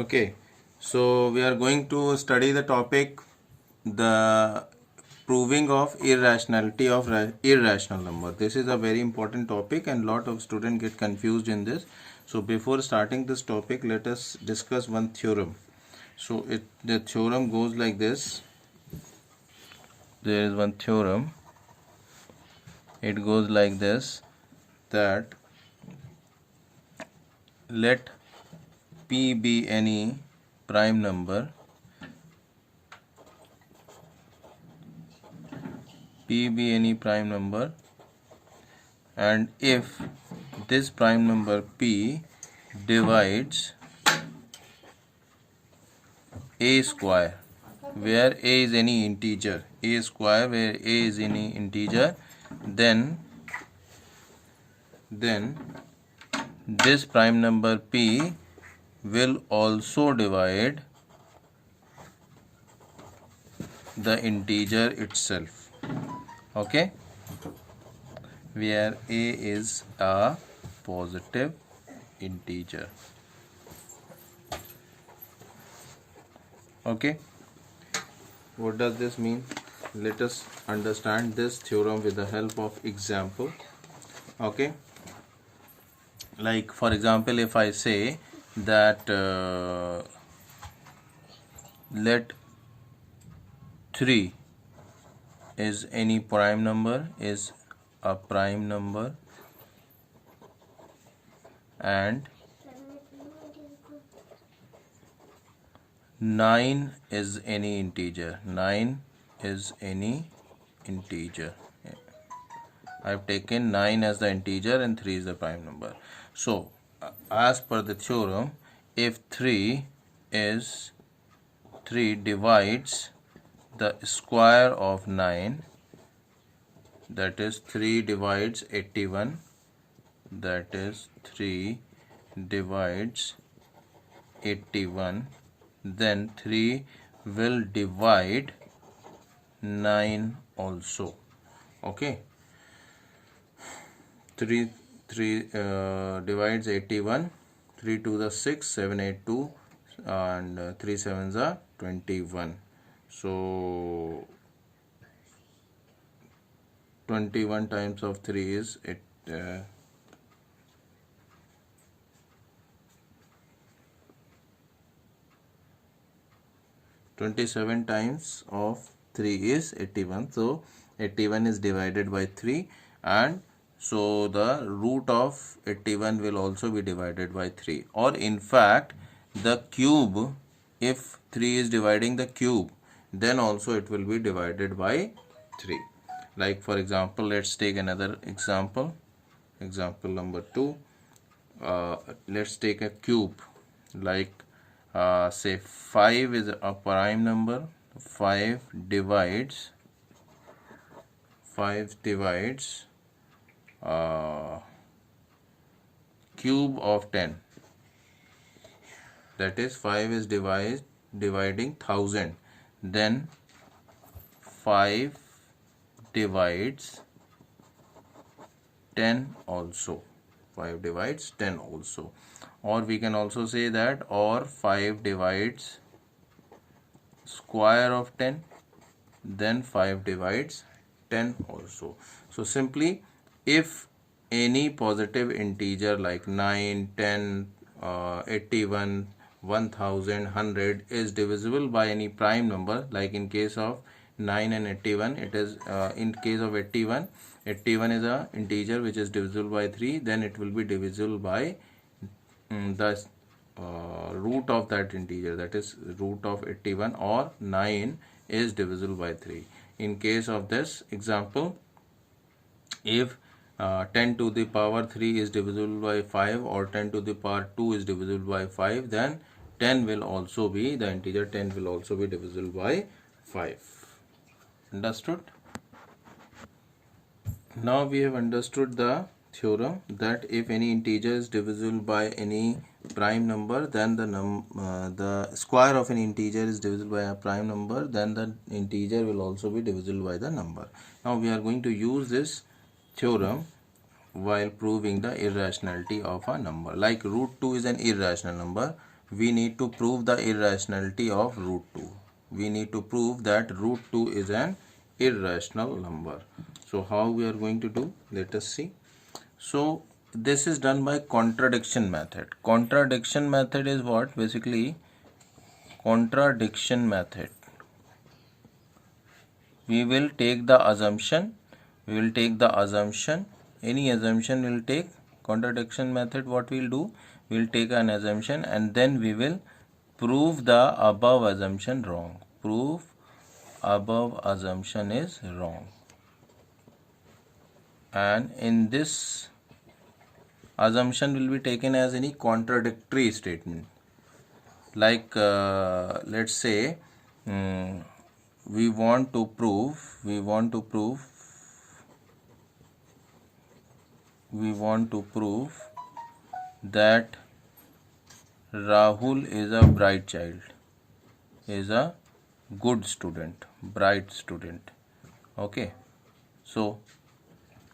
Okay, so we are going to study the topic the proving of irrationality of irrational number. This is a very important topic and lot of students get confused in this. So before starting this topic, let us discuss one theorem. So the theorem goes like this. There is one theorem. It goes like this, that let P be any prime number, P be any prime number, and if this prime number P divides a square, where a is any integer, a square where a is any integer, then this prime number P will also divide the integer itself. Okay, where a is a positive integer. Okay, what does this mean? Let us understand this theorem with the help of example. Okay, like for example, if I say that let 3 is any prime number, is a prime number, and 9 is any integer. 9 is any integer. I've taken 9 as the integer and 3 is the prime number. So as per the theorem, if 3 divides the square of 9, that is 3 divides 81, that is 3 divides 81, then 3 will divide 9 also. Okay, 3 divides 81, 3 to the 6, 7, 8, 2, and 3 sevens are 21. So 21 times of 3 is 27 times of 3 is 81. So 81 is divided by 3, and so the root of 81 will also be divided by 3. Or in fact, the cube, if 3 is dividing the cube, then also it will be divided by 3. Like for example, let's take another example. Example number 2. Let's take a cube. Like say 5 is a prime number. 5 divides cube of 10. That is 5 is dividing 1000. Then 5 divides 10 also. 5 divides 10 also. Or we can also say that, or 5 divides square of 10, then 5 divides 10 also. So simply, if any positive integer like 9, 10, 81, 1000, 100 is divisible by any prime number, like in case of 9 and 81, it is in case of 81 is a integer which is divisible by 3, then it will be divisible by the root of that integer, that is root of 81, or 9 is divisible by 3. In case of this example, if 10 to the power 3 is divisible by 5, or 10 to the power 2 is divisible by 5, then 10 will also be, the integer 10 will also be divisible by 5. Understood? Now we have understood the theorem that if any integer is divisible by any prime number, then the square of an integer is divisible by a prime number, then the integer will also be divisible by the number. Now we are going to use this theorem while proving the irrationality of a number. Like root 2 is an irrational number, we need to prove the irrationality of root 2. We need to prove that root 2 is an irrational number. So how we are going to do? Let us see. So this is done by contradiction method. Contradiction method is what? Basically, contradiction method. We will take the assumption. Any assumption we'll take. Contradiction method, what we'll do? We'll take an assumption and then we will prove the above assumption wrong. Prove above assumption is wrong. And in this assumption will be taken as any contradictory statement. Like let's say we want to prove that Rahul is a bright child, is a good student, bright student. Okay, so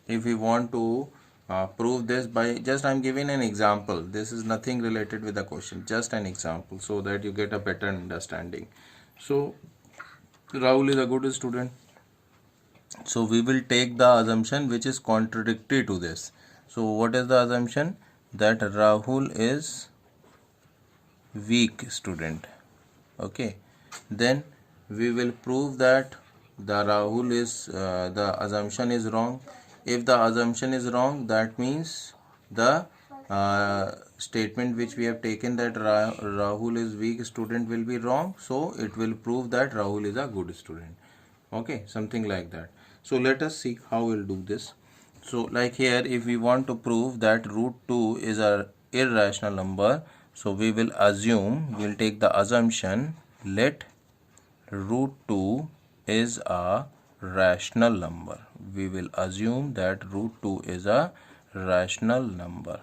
if we want to prove this by, just I'm giving an example. This is nothing related with the question, just an example, so that you get a better understanding. So Rahul is a good student. So we will take the assumption which is contradictory to this. So what is the assumption? That Rahul is weak student. Okay, then we will prove that the Rahul is the assumption is wrong. If the assumption is wrong, that means the statement which we have taken that Rahul is weak student will be wrong. So it will prove that Rahul is a good student. Okay, something like that. So let us see how we'll do this. So like here, if we want to prove that root 2 is a irrational number, so we will assume, we'll take the assumption, let root 2 is a rational number. We will assume that root 2 is a rational number.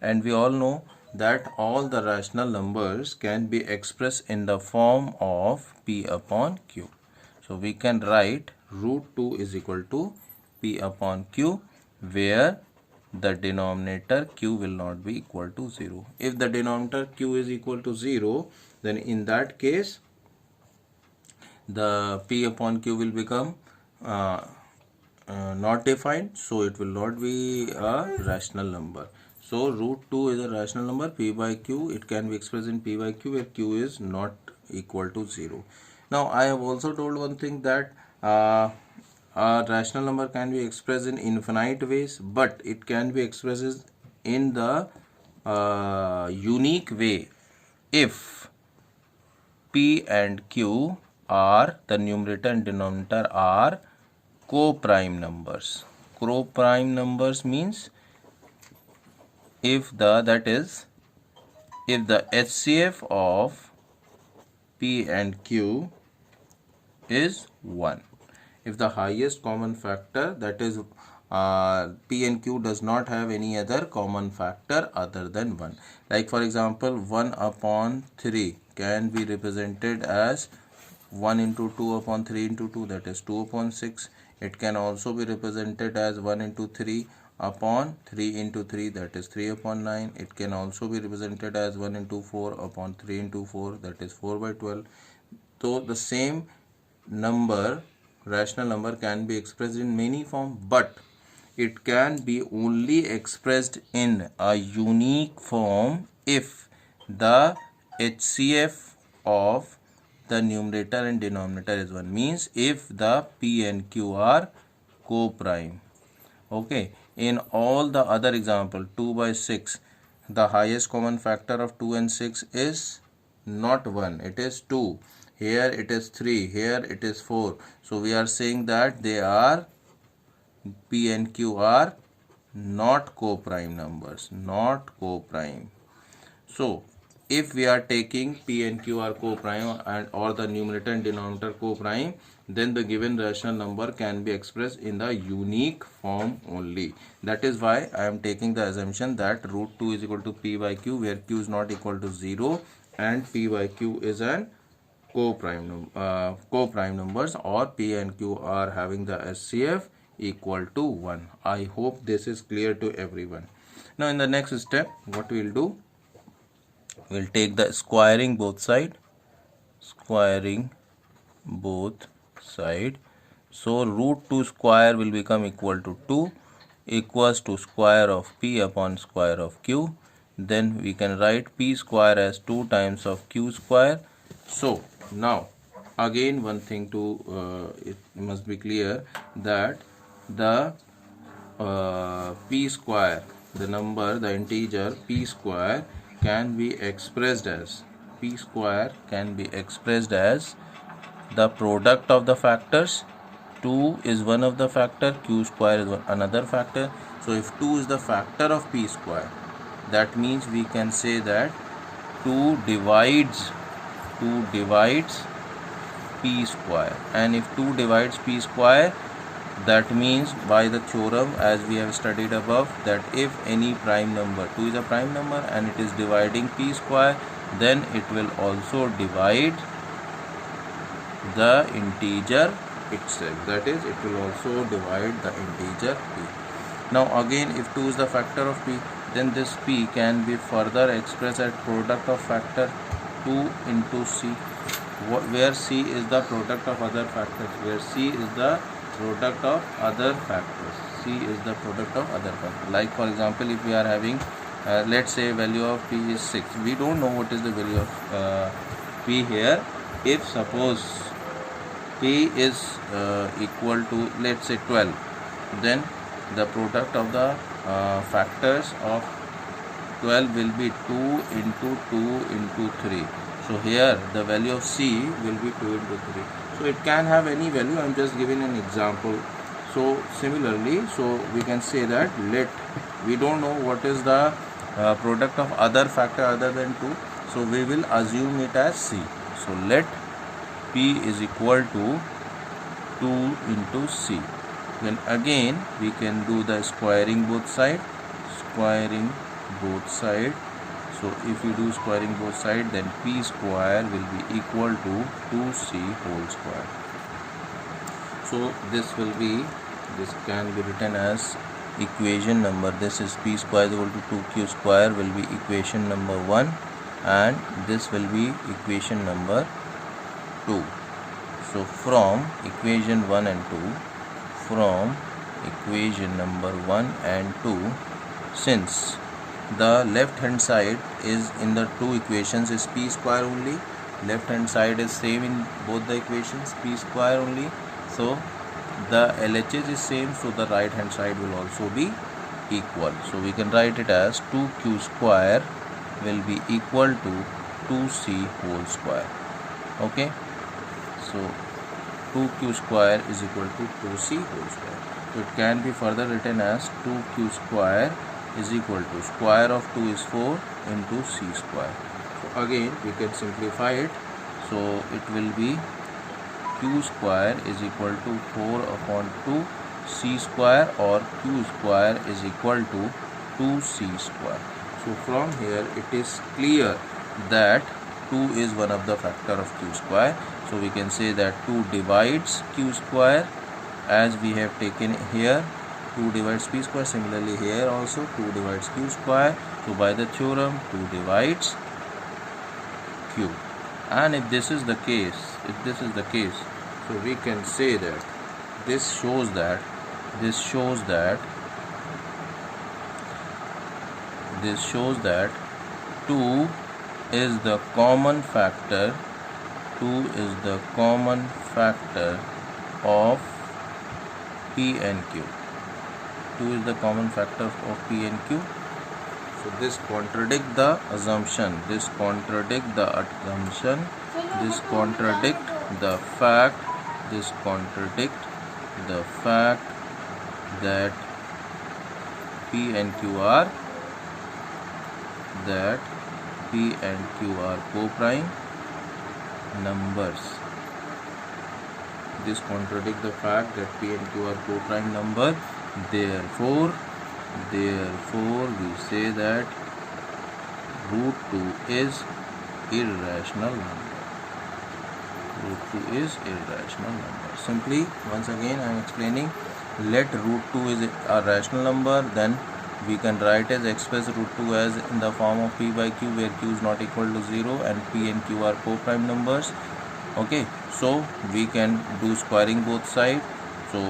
And we all know that all the rational numbers can be expressed in the form of P upon Q. So we can write root 2 is equal to P upon Q, where the denominator Q will not be equal to 0. If the denominator Q is equal to 0, then in that case the P upon Q will become not defined, so it will not be a rational number. So root 2 is a rational number. P by Q, it can be expressed in P by Q, where Q is not equal to 0. Now I have also told one thing, that a rational number can be expressed in infinite ways, but it can be expressed in the unique way if P and Q are, the numerator and denominator are co-prime numbers. Co-prime numbers means if the HCF of P and Q is 1. If the highest common factor, that is P and Q does not have any other common factor other than 1. Like for example, 1 upon 3 can be represented as 1 into 2 upon 3 into 2, that is 2 upon 6. It can also be represented as 1 into 3 upon 3 into 3, that is 3 upon 9. It can also be represented as 1 into 4 upon 3 into 4, that is 4 by 12. So the same number, rational number, can be expressed in many forms, but it can be only expressed in a unique form if the HCF of the numerator and denominator is 1. Means if the P and Q are co-prime. Okay, in all the other example, 2 by 6, the highest common factor of 2 and 6 is not 1, it is 2. Here it is 3, here it is 4. So we are saying that they are, P and Q are not co-prime numbers, not co-prime. So if we are taking P and Q are co-prime and or the numerator and denominator co-prime, then the given rational number can be expressed in the unique form only. That is why I am taking the assumption that root 2 is equal to P by Q, where Q is not equal to 0 and P by Q is an co-prime numbers, or P and Q are having the HCF equal to 1. I hope this is clear to everyone. Now in the next step, what we will do, We'll take the squaring both side. Squaring both side. So root 2 square will become equal to 2 equals to square of p upon square of q. Then we can write p square as 2 times of q square. So now again one thing to it must be clear that the p square, the number, the integer p square can be expressed as the product of the factors. 2 is one of the factor, q square is another factor. So if 2 is the factor of p square, that means we can say that 2 divides p square. And if 2 divides p square, that means by the theorem as we have studied above, that if any prime number, 2 is a prime number and it is dividing p square, then it will also divide the integer itself, that is, it will also divide the integer p. Now again, if 2 is the factor of p, then this p can be further expressed as product of factor 2 into c, where c is the product of other factors, Like for example, if we are having let's say value of p is 6, we don't know what is the value of p here. If suppose p is equal to, let's say, 12, then the product of the factors of 12 will be 2 into 2 into 3. So here the value of c will be 2 into 3. So it can have any value. I am just giving an example. So similarly, so we can say that we don't know what is the product of other factor other than 2. So we will assume it as c. So let p is equal to 2 into c. Then again we can do the squaring both side. So if you do squaring both sides, then p square will be equal to 2c whole square. So this can be written as equation number, this is p square is equal to 2q square will be equation number 1, and this will be equation number 2. So from equation 1 and 2, from equation number 1 and 2, since the left hand side is in the two equations is p square only, left hand side is same in both the equations, p square only, so the LHS is same, so the right hand side will also be equal. So we can write it as 2q square will be equal to 2c whole square. Okay, so 2q square is equal to 2c whole square. So it can be further written as 2q square is equal to square of 2 is 4 into c square. So again we can simplify it. So it will be q square is equal to 4 upon 2 c square, or q square is equal to 2c square. So from here it is clear that 2 is one of the factor of q square. So we can say that 2 divides q square, as we have taken here 2 divides p square. Similarly here also 2 divides q square. So by the theorem 2 divides q. And if this is the case, so we can say that this shows that 2 is the common factor, of p and q. 2 is the common factor of p and q. So this contradict the assumption, this contradict the fact that p and q are co-prime numbers. This contradict the fact that p and q are co-prime number. Therefore we say that root 2 is irrational number. Simply once again I am explaining, let root 2 is a rational number, then we can write as x plus root 2 as in the form of p by q, where q is not equal to 0 and p and q are co-prime numbers. Okay, so we can do squaring both sides. So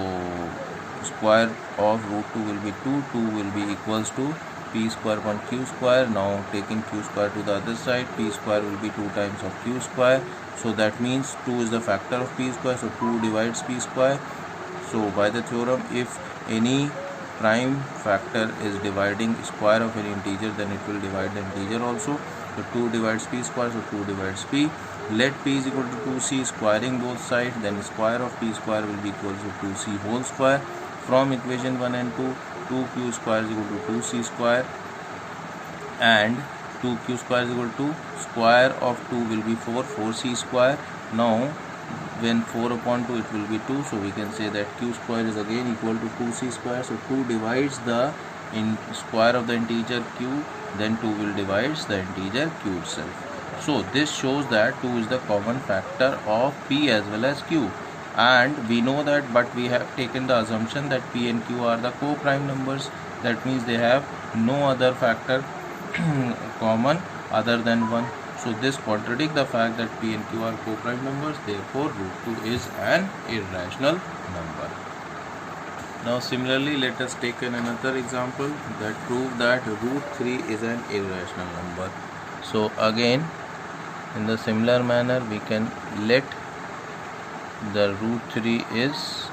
square of root 2 will be 2, 2 will be equals to p square upon q square. Now taking q square to the other side, p square will be 2 times of q square. So that means 2 is the factor of p square, so 2 divides p square. So by the theorem, if any prime factor is dividing square of an integer, then it will divide the integer also. So 2 divides p square, so 2 divides p. Let p is equal to 2c, squaring both sides, then square of p square will be equal to 2c whole square. From equation 1 and 2, 2q square is equal to 2c square, and 2q square is equal to square of 2 will be 4, 4c square. Now when 4 upon 2, it will be 2, so we can say that q square is again equal to 2c square. So 2 divides the square of the integer q, then 2 will divides the integer q itself. So this shows that 2 is the common factor of p as well as q, and we know that, but we have taken the assumption that p and q are the co-prime numbers. That means they have no other factor common other than 1. So this contradicts the fact that p and q are co-prime numbers. Therefore root 2 is an irrational number. Now similarly, let us take another example that proves that root 3 is an irrational number. So again, in the similar manner, we can let the root 3 is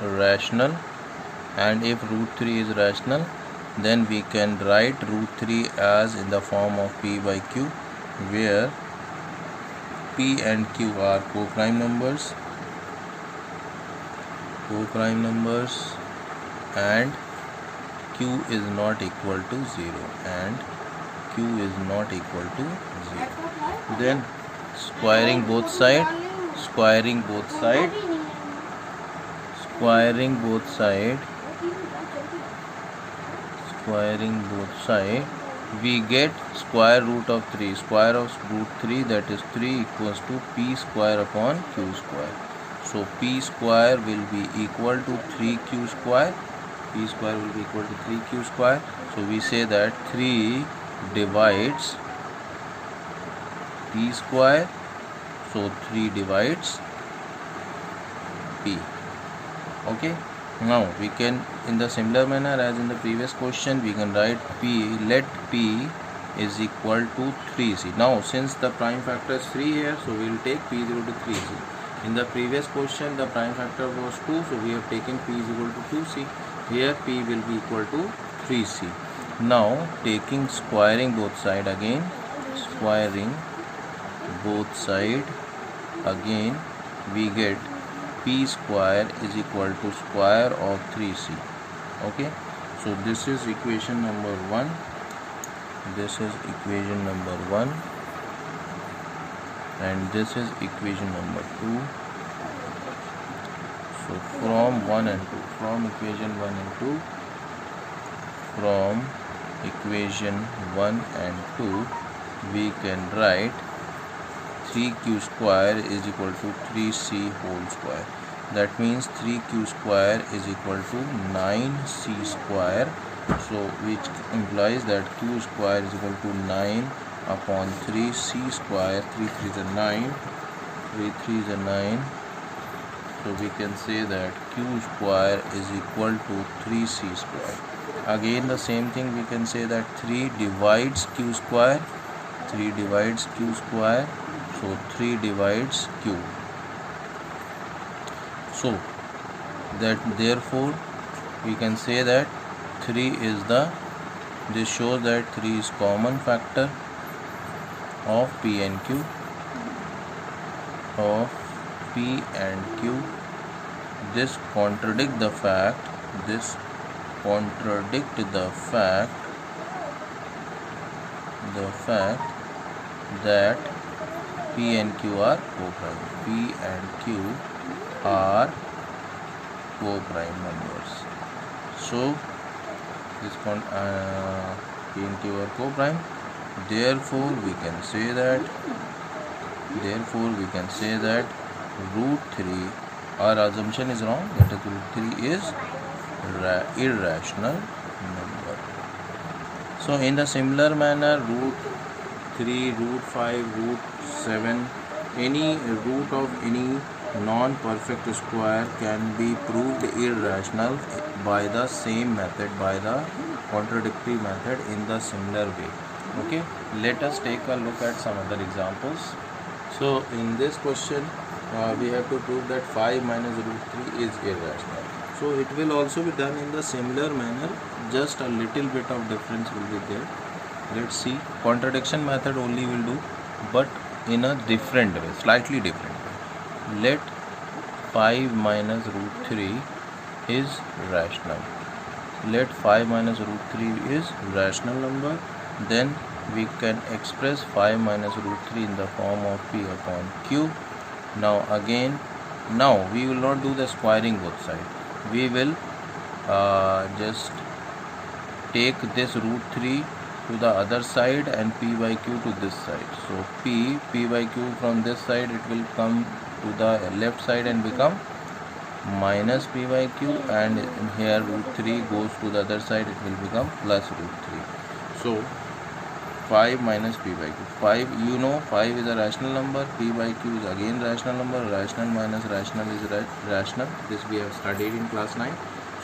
rational, and if root 3 is rational, then we can write root 3 as in the form of p by q, where p and q are co-prime numbers, and q is not equal to 0, and q is not equal to 0. Then squaring both sides, we get square root of 3. Square of root 3, that is 3, equals to p square upon q square. So p square will be equal to 3q square. P square will be equal to 3q square. So we say that 3 divides p square, so 3 divides p. Okay, now we can, in the similar manner as in the previous question, we can write p, let p is equal to 3c. Now since the prime factor is 3 here, so we will take p is equal to 3c. In the previous question the prime factor was 2, so we have taken p is equal to 2c. Here p will be equal to 3c. Now taking squaring both side again, we get p square is equal to square of 3c. Okay, so this is equation number 1. And this is equation number 2. So from 1 and 2, from equation 1 and 2, we can write 3q square is equal to 3c whole square. That means 3q square is equal to 9c square. So which implies that q square is equal to 9 upon 3c square. 3 3 is a 9. 3 3 is a 9. So we can say that q square is equal to 3c square. Again the same thing, we can say that 3 divides q square. So 3 divides q. So that therefore we can say that 3 is this shows that 3 is common factor of p and q. This contradict the fact that p and q are co-prime. Numbers. So this p and q are co-prime. Therefore we can say that root 3, our assumption is wrong, that is root 3 is irrational number. So in the similar manner, root 3, root 5, root 7, any root of any non-perfect square can be proved irrational by the same method, by the contradictory method in the similar way. Okay, let us take a look at some other examples. So in this question we have to prove that 5 minus root 3 is irrational. So it will also be done in the similar manner, just a little bit of difference will be there. Let's see, contradiction method only will do, but in a different way, slightly different way. Let 5 minus root 3 is rational. Let 5 minus root 3 is rational number. Then we can express 5 minus root 3 in the form of P upon Q. Now again, now we will not do the squaring both sides. We will just take this root 3 to the other side and P by Q to this side. So P by Q from this side, it will come to the left side and become minus P by Q, and here root 3 goes to the other side, it will become plus root 3. So 5 minus P by Q. 5, you know 5 is a rational number, P by Q is again rational number, rational minus rational is rational. This we have studied in class 9.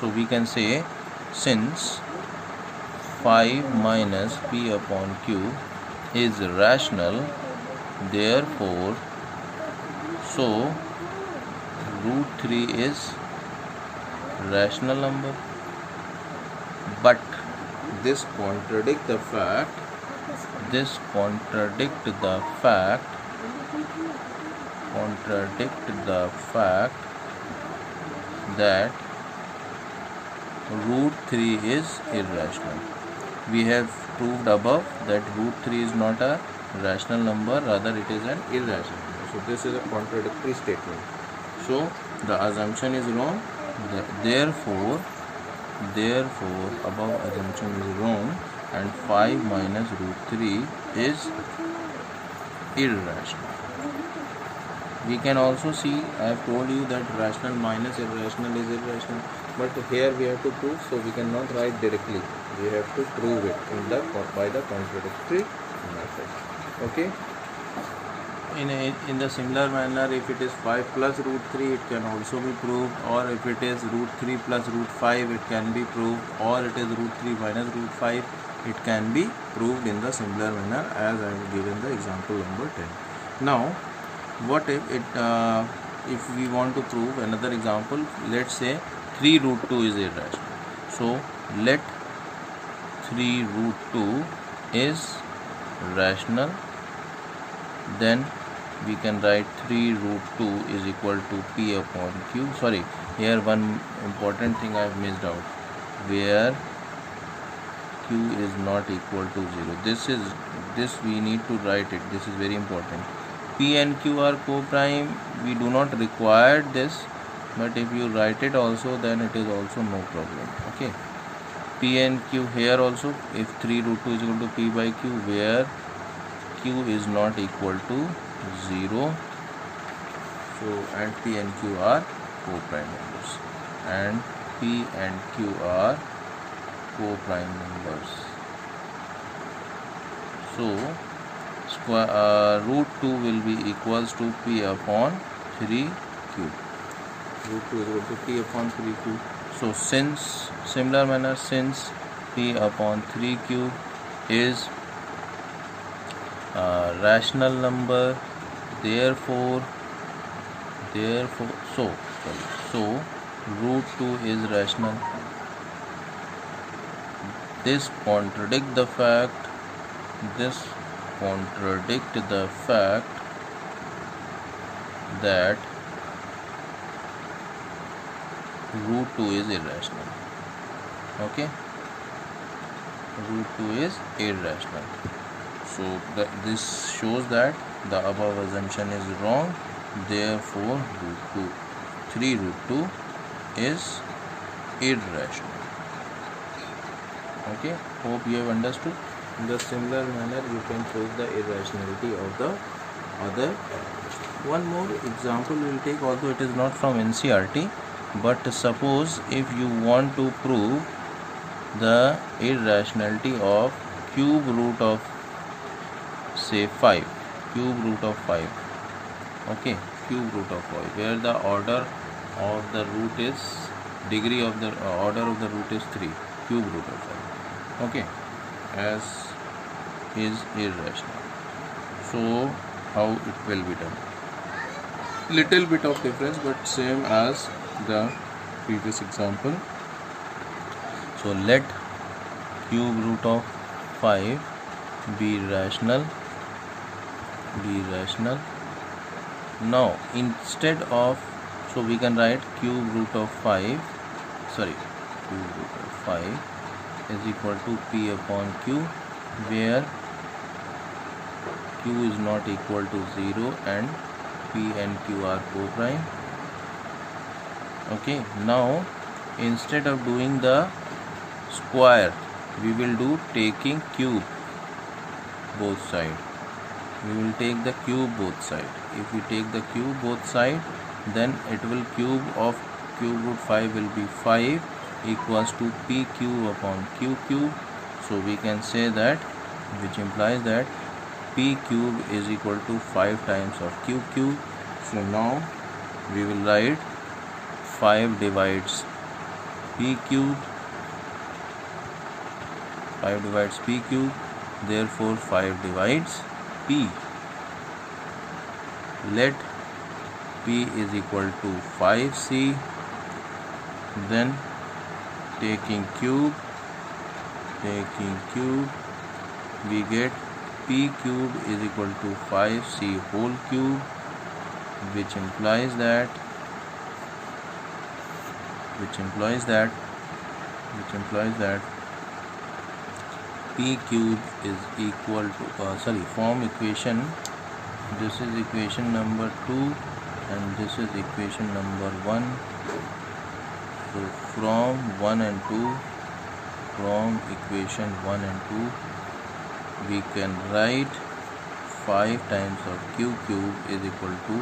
So we can say, since 5 minus P upon Q is rational, therefore, so root 3 is rational number. But this contradicts the fact, that root 3 is irrational. We have proved above that root 3 is not a rational number, rather it is an irrational number. So this is a contradictory statement. So the assumption is wrong. Therefore above assumption is wrong, and 5 minus root 3 is irrational. We can also see, I have told you that rational minus irrational is irrational, but here we have to prove, so we cannot write directly. We have to prove it by the contradictory method. Okay. In the similar manner, if it is 5 plus root 3, it can also be proved, or if it is root 3 plus root 5, it can be proved, or it is root 3 minus root 5, it can be proved in the similar manner as I have given the example number 10. Now, what if we want to prove another example? Let's say 3 root 2 is irrational. So let 3 root 2 is rational. Then we can write 3 root 2 is equal to P upon Q. Sorry, here one important thing I have missed out, where Q is not equal to 0. This we need to write it. This is very important. P and Q are co-prime. We do not require this, but if you write it also, then it is also no problem. Okay. P and Q here also, if 3 root 2 is equal to P by Q, where Q is not equal to 0. So, and P and Q are co-prime numbers, and P and Q are co-prime numbers. So root 2 will be equals to P upon 3Q. Root 2 is equal to P upon 3Q. So since, similar manner, since P upon 3Q is a rational number, therefore so root 2 is rational. This contradicts the fact that root 2 is irrational. Okay, root 2 is irrational. So this shows that the above assumption is wrong. Therefore, 3 root 2 is irrational. Okay, hope you have understood. In the similar manner, you can prove the irrationality of the other. One more example we will take, although it is not from NCERT, but suppose if you want to prove the irrationality of cube root of say 5, cube root of 5. Okay, cube root of 5, where the order of the root is, degree of the order of the root is 3, cube root of 5. Okay, as is irrational. So how it will be done? Little bit of difference, but same as the previous example. So let cube root of 5 be rational. Now instead of, so we can write cube root of 5 is equal to p upon q, where q is not equal to 0 and p and q are co-prime. Okay, now instead of doing the square, we will do taking cube both side. We will take the cube both side. If we take the cube both side, then it will cube of cube root 5 will be 5 equals to p cube upon q cube. So we can say that, which implies that p cube is equal to 5 times of q cube. So now we will write 5 divides p cube, 5 divides p cube, therefore 5 divides p. Let p is equal to 5c, then taking cube, we get p cube is equal to 5c whole cube, which implies that p cube is equal to form equation. This is equation number 2 and this is equation number 1. So from equation 1 and 2 we can write 5 times of q cube is equal to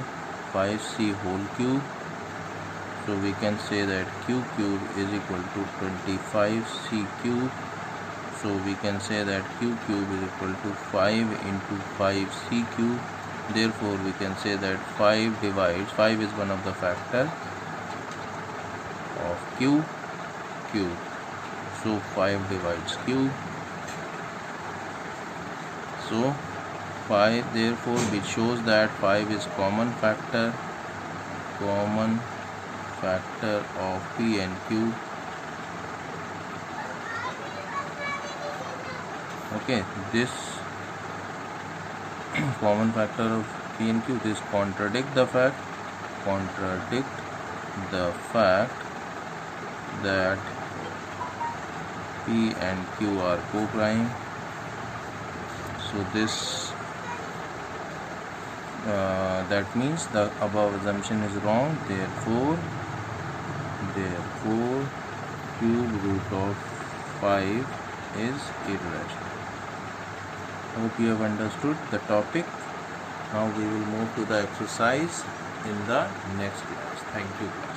5c whole cube. So we can say that q cube is equal to 25c cube. So we can say that q cube is equal to 5 into 5c cube. Therefore we can say that 5 is one of the factor of q cube. So 5 divides q. So 5, therefore, which shows that 5 is common factor of p and q. Okay, this common factor of p and q, this contradict the fact that p and q are co-prime. So this that means the above assumption is wrong. Therefore cube root of 5 is irrational. Hope you have understood the topic. Now we will move to the exercise in the next class. Thank you.